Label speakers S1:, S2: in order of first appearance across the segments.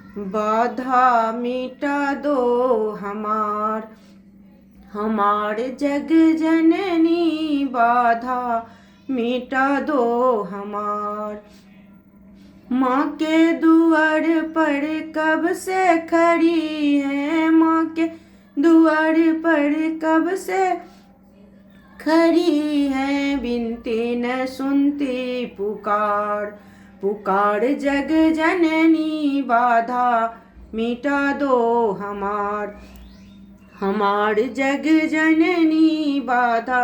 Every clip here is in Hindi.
S1: बाधा मिटा दो हमार हमार जग जननी, बाधा मिटा दो हमार। माँ के दुआर पर कब से खड़ी है, माँ के दुआर पर कब से खड़ी है, बिनती न सुनती पुकार। पुकार जग जननी, बाधा मिटा दो हमार हमार जग जननी, बाधा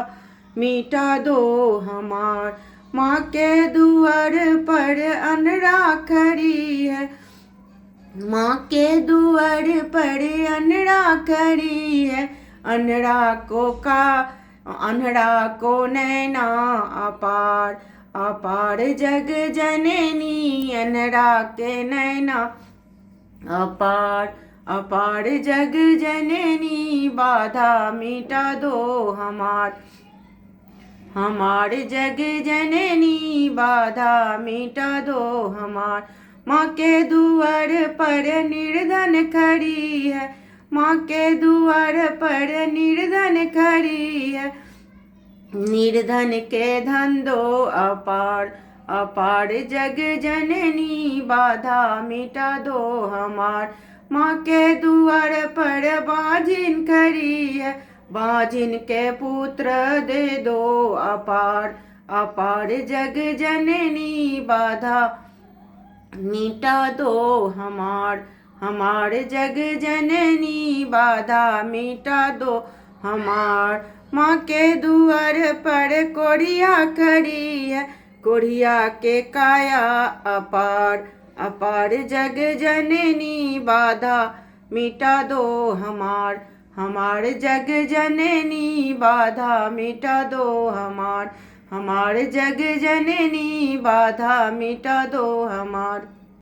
S1: मिटा दो हमार। माँ के दुआर पर अनरा खड़ी है, माँ के दुआर पर अनरा खड़ी है। अनरा को नैना अपार, अपार जग जननी, अनरा के नैना अपार। अपार जग जननी, बाधा मिटा दो हमार हमार जग जननी, बाधा मिटा दो हमार। माँ के दुआर पर निर्धन खड़ी है, माँ के दुआर पर निर्धन खड़ी है। निर्धन के धन दो अपार, अपार जग जननी, बाधा मिटा दो हमार। माँ के दुआर पर बाजिन खड़ी है, बाजिन के पुत्र दे दो अपार। अपार जग जननी, बाधा मिटा दो हमार हमार जग जननी, बाधा मिटा दो हमार। माँ के दुआर पर कोढ़िया खड़ी है, कोढ़िया के काया अपार। अपार जग जननी, बाधा मिटा दो हमार जग जननी, बाधा मिटा दो हमार जग जननी, बाधा मिटा दो हमार।